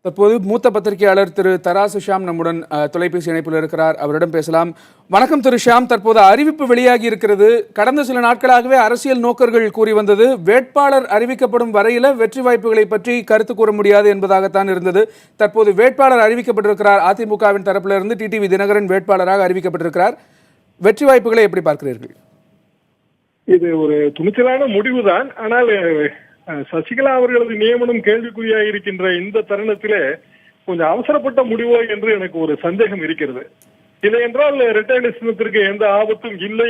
தற்போது மூத்த பத்திரிகையாளர் திரு தராசு ஷியாம் நம்முடன் தொலைபேசி இணைப்பில் இருக்கிறார். அவரிடம் பேசலாம். வணக்கம் திரு ஷியாம். தற்போது அறிவிப்பு வெளியாகி இருக்கிறது. கடந்த சில நாட்களாகவே அரசியல் நோக்கர்கள் கூறி வந்தது, வேட்பாளர் அறிவிக்கப்படும் வரையில வெற்றி வாய்ப்புகளை பற்றி கருத்து கூற முடியாது என்பதாகத்தான் இருந்தது. தற்போது வேட்பாளர் அறிவிக்கப்பட்டிருக்கிறார். அதிமுகவின் தரப்பிலிருந்து டிடிவி தினகரன் வேட்பாளராக அறிவிக்கப்பட்டிருக்கிறார். வெற்றி வாய்ப்புகளை எப்படி பார்க்கிறீர்கள்? இது ஒரு துணிச்சலான முடிவுதான். ஆனால் சசிகலா அவர்களது நியமனம் கேள்விக்குறியாக இருக்கின்ற இந்த தருணத்திலே கொஞ்சம் அவசரப்பட்ட முடிவோ என்று எனக்கு ஒரு சந்தேகம் இருக்கிறது. இல்லை என்றால் இரட்டை சின்னத்திற்கு எந்த ஆபத்தும் இல்லை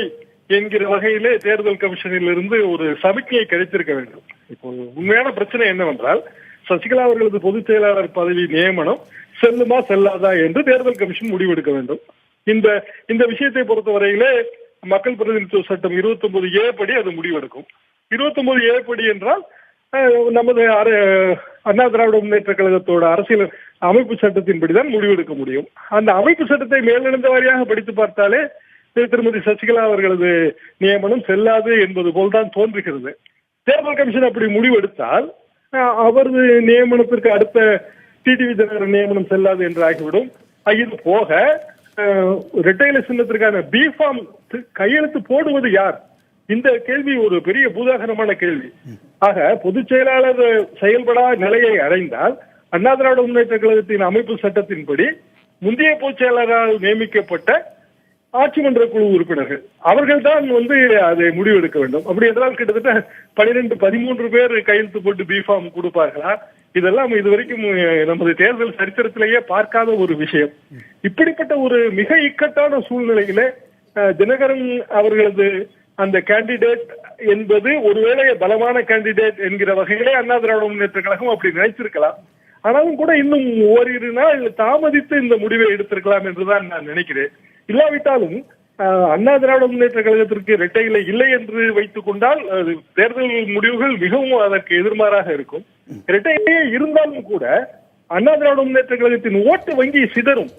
என்கிற வகையிலே தேர்தல் கமிஷனில் இருந்து ஒரு சமிக்ஞை கிடைத்திருக்க வேண்டும். இப்போ உண்மையான பிரச்சனை என்னவென்றால், சசிகலா அவர்களது பொதுச் செயலாளர் பதவி நியமனம் செல்லுமா செல்லாதா என்று தேர்தல் கமிஷன் முடிவெடுக்க வேண்டும். இந்த விஷயத்தை பொறுத்தவரையிலே மக்கள் பிரதிநிதித்துவ சட்டம் 29A படி அது முடிவெடுக்கும். 29A படி என்றால் நமது அண்ணா திராவிட முன்னேற்ற கழகத்தோட அரசியல் அமைப்பு சட்டத்தின்படிதான் முடிவெடுக்க முடியும். அந்த அமைப்பு சட்டத்தை மேலிழந்த வாரியாக படித்து பார்த்தாலே திருமதி சசிகலா அவர்களது நியமனம் செல்லாது என்பது போல்தான் தோன்றுகிறது. தேர்தல் கமிஷன் அப்படி முடிவெடுத்தால் அவரது நியமனத்திற்கு அடுத்த டிடிவி தினகரன் நியமனம் செல்லாது என்று ஆகிவிடும். இது போக இரட்டை சின்னத்திற்கான பி ஃபார்ம் கையெழுத்து போடுவது யார்? இந்த கேள்வி ஒரு பெரிய பூதாகரமான கேள்வி. ஆக பொதுச் செயலாளர் செயல்படா நிலையை அடைந்தால் அண்ணா திராவிட முன்னேற்ற கழகத்தின் அமைப்பு சட்டத்தின்படி முந்தைய பொதுச் செயலாளரால் நியமிக்கப்பட்ட ஆட்சி மன்ற குழு உறுப்பினர்கள் அவர்கள் தான் அதை முடிவெடுக்க வேண்டும். அப்படி என்றால் கிட்டத்தட்ட 12-13 பேர் கையெழுத்து போட்டு பி ஃபார்ம் கொடுப்பார்களா? இதெல்லாம் இதுவரைக்கும் நமது தேர்தல் சரித்திரத்திலேயே பார்க்காத ஒரு விஷயம். இப்படிப்பட்ட ஒரு மிக இக்கட்டான சூழ்நிலையில தினகரன் அவர்களது அந்த கேண்டிடேட் என்பது ஒருவேளை பலமான கேண்டிடேட் என்கிற வகையிலே அண்ணா திராவிட முன்னேற்ற கழகம் அப்படி நினைச்சிருக்கலாம். ஆனாலும் கூட இன்னும் ஓரிரு நாள் தாமதித்து இந்த முடிவை எடுத்திருக்கலாம் என்றுதான் நான் நினைக்கிறேன். இல்லாவிட்டாலும் அண்ணா திராவிட முன்னேற்ற கழகத்திற்கு இரட்டையில இல்லை என்று வைத்துக் கொண்டால் தேர்தல் முடிவுகள் மிகவும் அதற்கு எதிர்மாறாக இருக்கும். இரட்டையிலேயே இருந்தாலும் கூட அண்ணா திராவிட முன்னேற்ற கழகத்தின் ஓட்டு வங்கி சிதறும்.